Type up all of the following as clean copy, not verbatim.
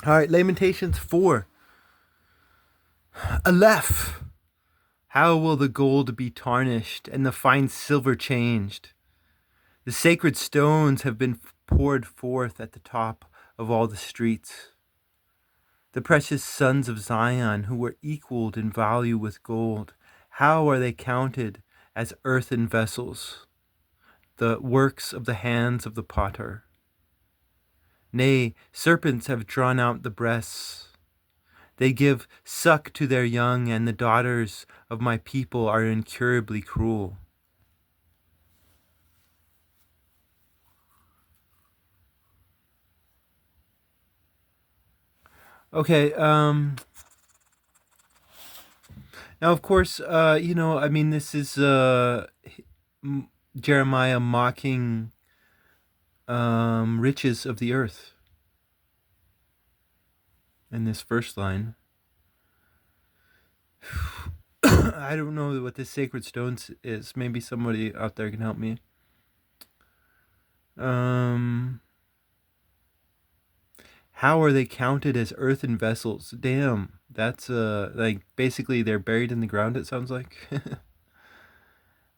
All right, Lamentations 4. Aleph. How will the gold be tarnished and the fine silver changed? The sacred stones have been poured forth at the top of all the streets. The precious sons of Zion, who were equaled in value with gold, how are they counted as earthen vessels, the works of the hands of the potter? Nay, serpents have drawn out the breasts. They give suck to their young, and the daughters of my people are incurably cruel. Okay, now of course, this is Jeremiah mocking riches of the earth in this first line. I don't know what this sacred stones is. Maybe somebody out there can help me. How are they counted as earthen vessels? Damn, that's like basically they're buried in the ground. It sounds like.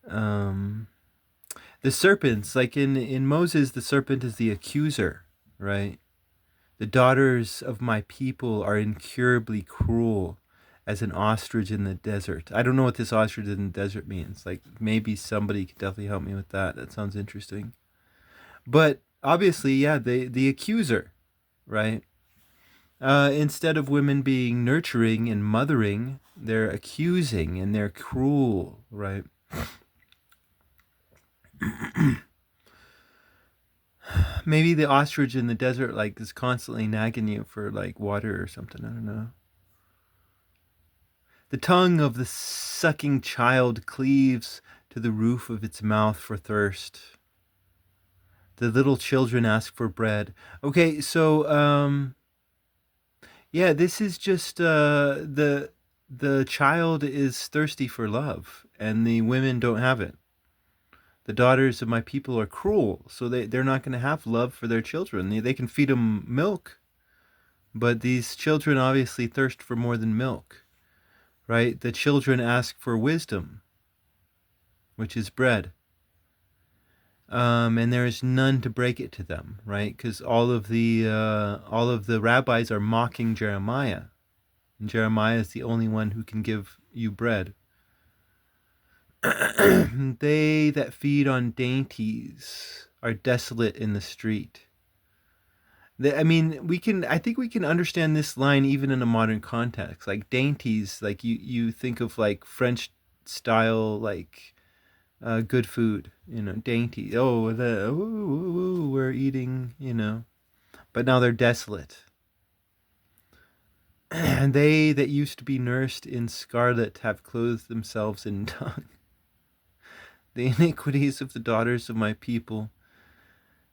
um, the serpents, like in Moses, the serpent is the accuser, right? The daughters of my people are incurably cruel as an ostrich in the desert. I don't know what this ostrich in the desert means. Like maybe somebody could definitely help me with that. That sounds interesting. But obviously, yeah, the accuser, right? Instead of women being nurturing and mothering, they're accusing and they're cruel, right? Maybe the ostrich in the desert like is constantly nagging you for like water or something. I don't know. The tongue of the sucking child cleaves to the roof of its mouth for thirst. The little children ask for bread. Okay, so yeah, this is just the child is thirsty for love, and the women don't have it. The daughters of my people are cruel, so they're not going to have love for their children. They can feed them milk, but these children obviously thirst for more than milk, right? The children ask for wisdom, which is bread. And there is none to break it to them, right? Because all of the rabbis are mocking Jeremiah, and Jeremiah is the only one who can give you bread. They that feed on dainties are desolate in the street. I mean, we can. I think we can understand this line even in a modern context. Like dainties, like you think of like French style, like good food. Dainty. Oh, we're eating. But now they're desolate. And they that used to be nursed in scarlet have clothed themselves in dung. The iniquities of the daughters of my people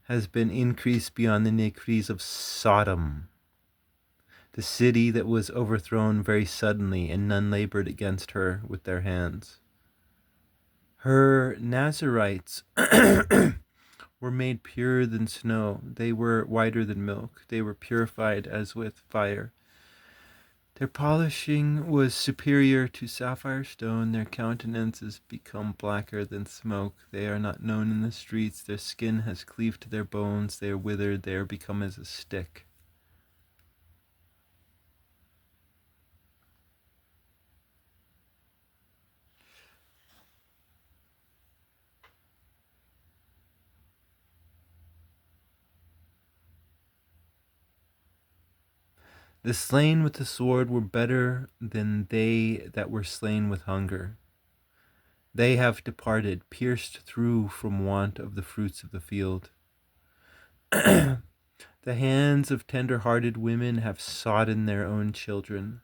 has been increased beyond the iniquities of Sodom, the city that was overthrown very suddenly, and none labored against her with their hands. Her Nazarites were made purer than snow. They were whiter than milk. They were purified as with fire. Their polishing was superior to sapphire stone. Their countenances become blacker than smoke. They are not known in the streets. Their skin has cleaved to their bones. They are withered. They are become as a stick. The slain with the sword were better than they that were slain with hunger. They have departed, pierced through from want of the fruits of the field. The hands of tender-hearted women have sodden their own children.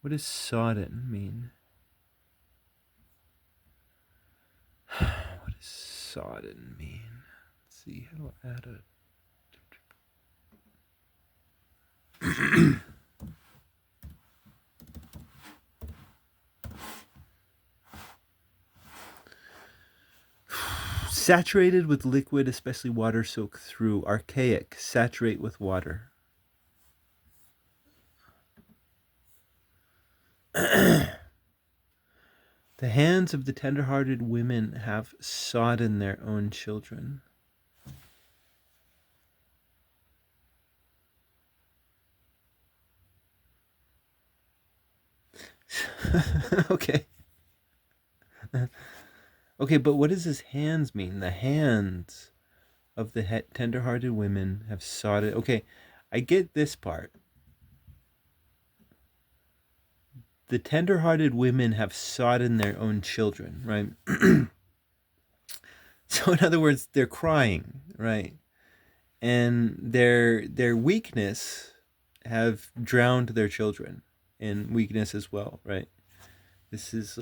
What does sodden mean? What does sodden mean? Let's see, how do I add it? Saturated with liquid, especially water soaked through. Archaic, saturate with water. The hands of the tender-hearted women have sodden their own children. Okay. Okay, but what does his hands mean? The hands of the tender-hearted women have sodden. Okay, I get this part. The tender-hearted women have sodden their own children, right? So in other words, they're crying, right? And their weakness have drowned their children in weakness as well, right? This is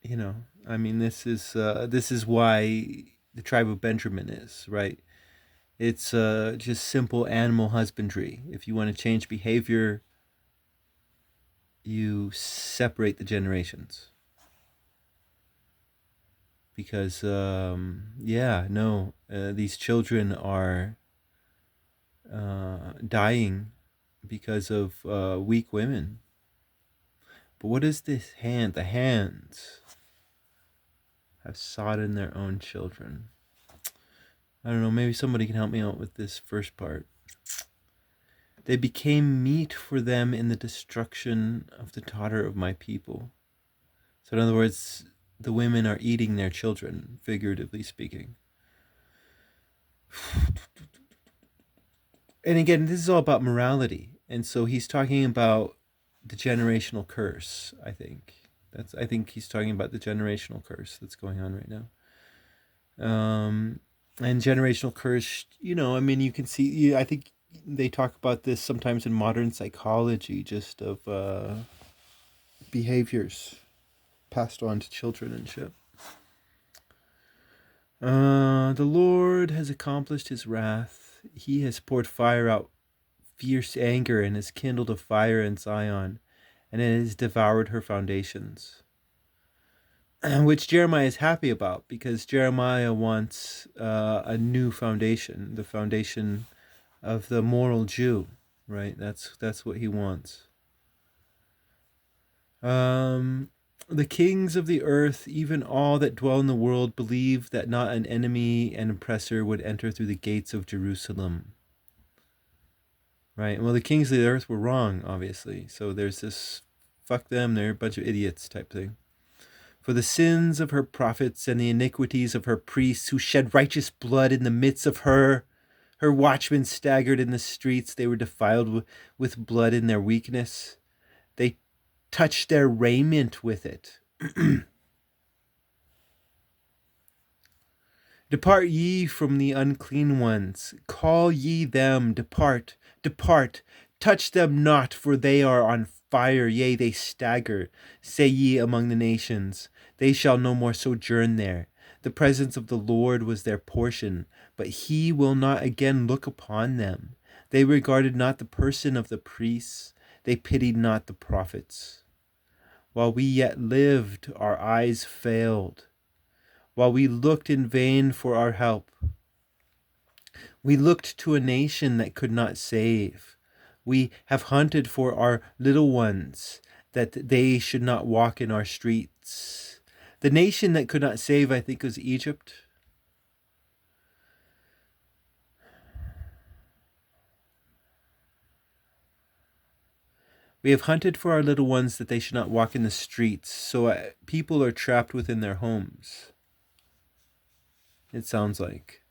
you know, I mean, this is why the tribe of Benjamin is, right? It's just simple animal husbandry. If you want to change behavior, you separate the generations. Because yeah, no, these children are dying because of weak women. But what is this hand? The hands have sodden their own children. I don't know, maybe somebody can help me out with this first part. They became meat for them in the destruction of the daughter of my people. So in other words, the women are eating their children, figuratively speaking. And again, this is all about morality. And so he's talking about the generational curse, I think. I think he's talking about the generational curse that's going on right now. And generational curse, you know, I mean, you can see, I think they talk about this sometimes in modern psychology, just of behaviors passed on to children and shit. The Lord has accomplished his wrath. He has poured fire out, fierce anger, and has kindled a fire in Zion, and it has devoured her foundations. Which Jeremiah is happy about, because Jeremiah wants a new foundation, the foundation of the moral Jew, right? That's what he wants. The kings of the earth, even all that dwell in the world, believe that not an enemy and oppressor would enter through the gates of Jerusalem. Right? Well, the kings of the earth were wrong, obviously. So there's this fuck them, they're a bunch of idiots type thing. For the sins of her prophets and the iniquities of her priests who shed righteous blood in the midst of her, her watchmen staggered in the streets. They were defiled with blood in their weakness. They touched their raiment with it. Depart ye from the unclean ones. Call ye them, depart, depart. Touch them not, for they are on fire. Yea, they stagger. Say ye among the nations, they shall no more sojourn there. The presence of the Lord was their portion, but he will not again look upon them. They regarded not the person of the priests. They pitied not the prophets. While we yet lived, our eyes failed. While we looked in vain for our help, we looked to a nation that could not save. We have hunted for our little ones, that they should not walk in our streets. The nation that could not save, I think, was Egypt. We have hunted for our little ones that they should not walk in the streets. So people are trapped within their homes. It sounds like.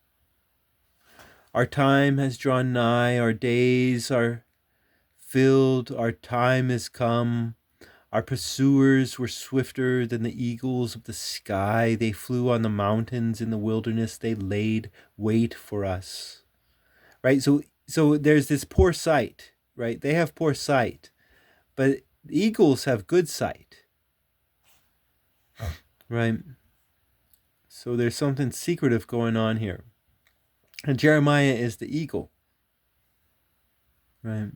Our time has drawn nigh, our days are filled, our time is come. Our pursuers were swifter than the eagles of the sky. They flew on the mountains in the wilderness. They laid wait for us. Right? So there's this poor sight, right? They have poor sight, but eagles have good sight. Right? So there's something secretive going on here. And Jeremiah is the eagle. Right?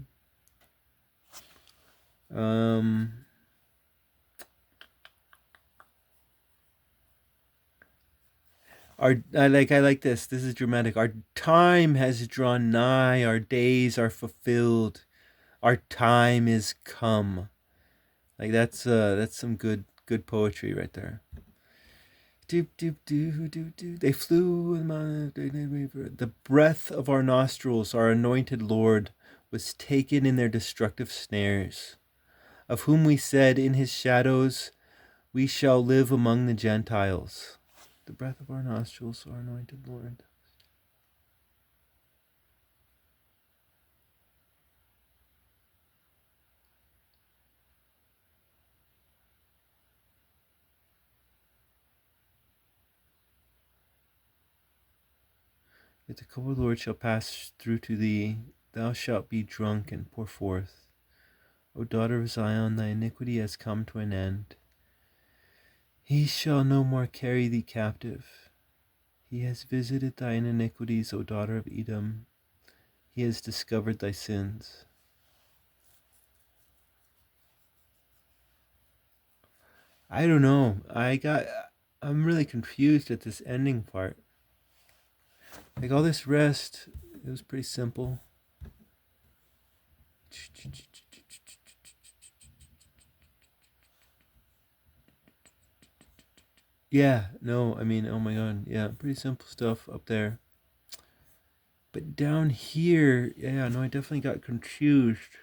I like this. This is dramatic. Our time has drawn nigh. Our days are fulfilled. Our time is come. Like that's some good poetry right there. Doop doop doo doo doo. They flew among the breath of our nostrils. Our anointed Lord was taken in their destructive snares. Of whom we said, in his shadows we shall live among the Gentiles. The breath of our nostrils, our anointed Lord. Yet the cup of the Lord shall pass through to thee. Thou shalt be drunk and pour forth. O daughter of Zion, thy iniquity has come to an end. He shall no more carry thee captive. He has visited thine iniquities, O daughter of Edom. He has discovered thy sins. I don't know. I'm really confused at this ending part. Like all this rest, it was pretty simple. Yeah, no, I mean, oh my god, yeah, pretty simple stuff up there. But down here, yeah, no, I definitely got confused.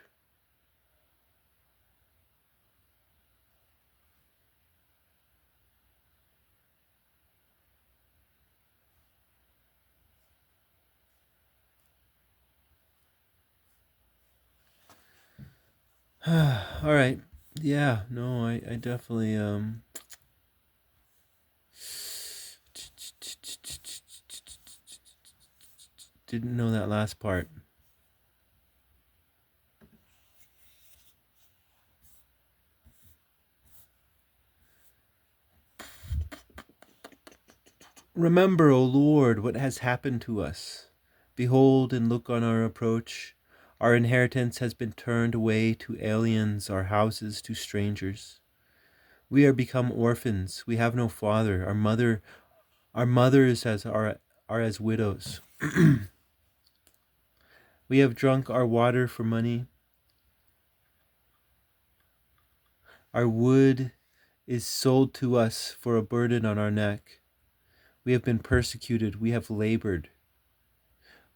All right. Yeah, no, I definitely didn't know that last part. Remember, O Lord, what has happened to us. Behold and look on our approach. Our inheritance has been turned away to aliens, our houses to strangers. We are become orphans. We have no father. Our mothers are as widows. We have drunk our water for money. Our wood is sold to us for a burden on our neck. We have been persecuted. We have labored.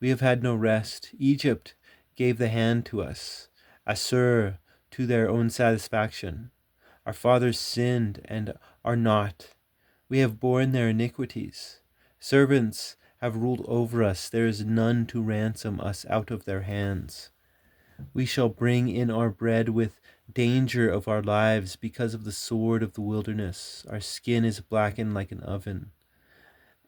We have had no rest. Egypt gave the hand to us, Assur to their own satisfaction. Our fathers sinned and are not. We have borne their iniquities. Servants have ruled over us. There is none to ransom us out of their hands. We shall bring in our bread with danger of our lives because of the sword of the wilderness. Our skin is blackened like an oven.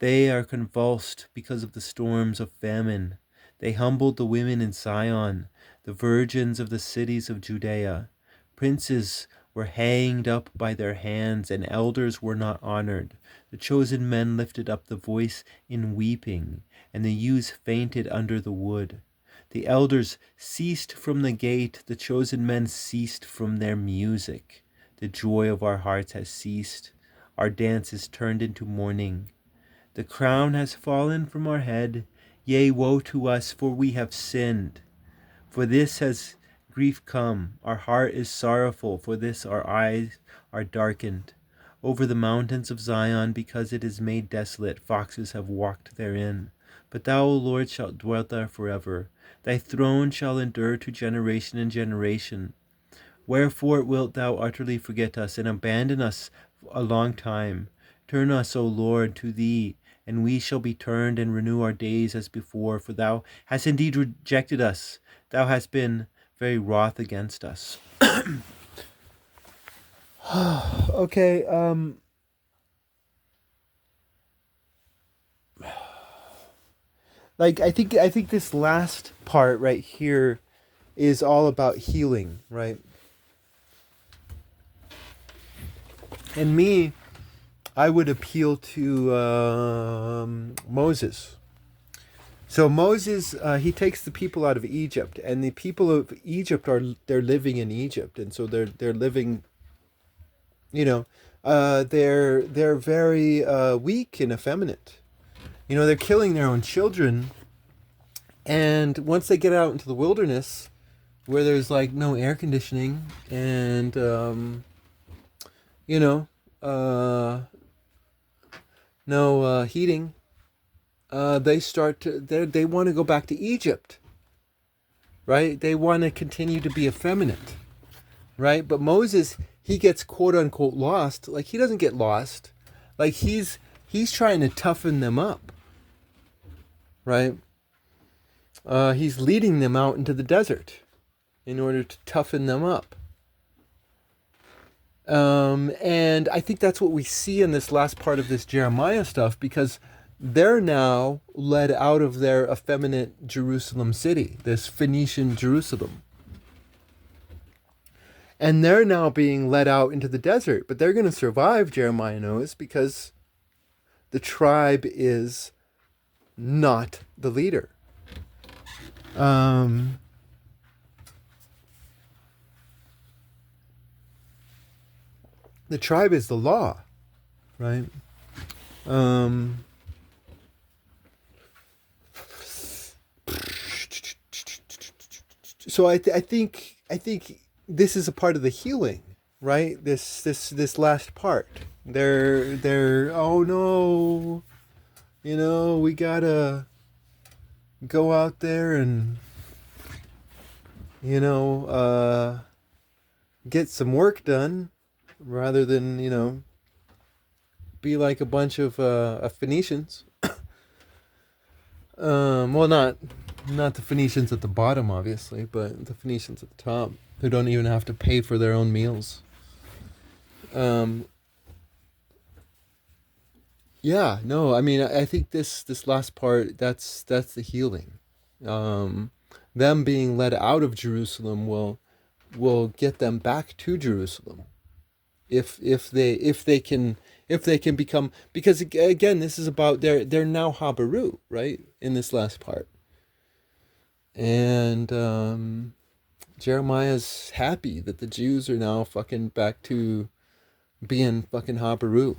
They are convulsed because of the storms of famine. They humbled the women in Sion, the virgins of the cities of Judea. Princes were hanged up by their hands, and elders were not honored. The chosen men lifted up the voice in weeping, and the youths fainted under the wood. The elders ceased from the gate, the chosen men ceased from their music. The joy of our hearts has ceased, our dance is turned into mourning. The crown has fallen from our head. Yea, woe to us, for we have sinned. For this has grief come. Our heart is sorrowful. For this our eyes are darkened. Over the mountains of Zion, because it is made desolate, foxes have walked therein. But thou, O Lord, shalt dwell there forever. Thy throne shall endure to generation and generation. Wherefore wilt thou utterly forget us and abandon us a long time? Turn us, O Lord, to thee, and we shall be turned and renew our days as before. For thou hast indeed rejected us. Thou hast been very wroth against us. Okay, I think this last part right here is all about healing, right? And me, I would appeal to Moses. So Moses, he takes the people out of Egypt, and the people of Egypt they're living in Egypt, and so they're living, you know, they're very weak and effeminate. They're killing their own children. And once they get out into the wilderness, where there's like no air conditioning and you know, uh, no heating, they want to go back to Egypt, right? They want to continue to be effeminate, right? But Moses, he gets quote unquote lost. Like he doesn't get lost. Like he's trying to toughen them up, right? He's leading them out into the desert in order to toughen them up. And I think that's what we see in this last part of this Jeremiah stuff, because they're now led out of their effeminate Jerusalem city, this Phoenician Jerusalem. And they're now being led out into the desert, but they're going to survive, Jeremiah knows, because the tribe is not the leader. The tribe is the law, right? So I think this is a part of the healing, right? This last part. They're oh no, we gotta go out there and get some work done rather than be like a bunch of Phoenicians. Well, not the Phoenicians at the bottom, obviously, but the Phoenicians at the top who don't even have to pay for their own meals. Yeah, no, I mean, I think this last part, that's the healing. Them being led out of Jerusalem will get them back to Jerusalem if they can become, because again, this is about they're now Habaru, right, in this last part. And Jeremiah's happy that the Jews are now fucking back to being fucking Habaru.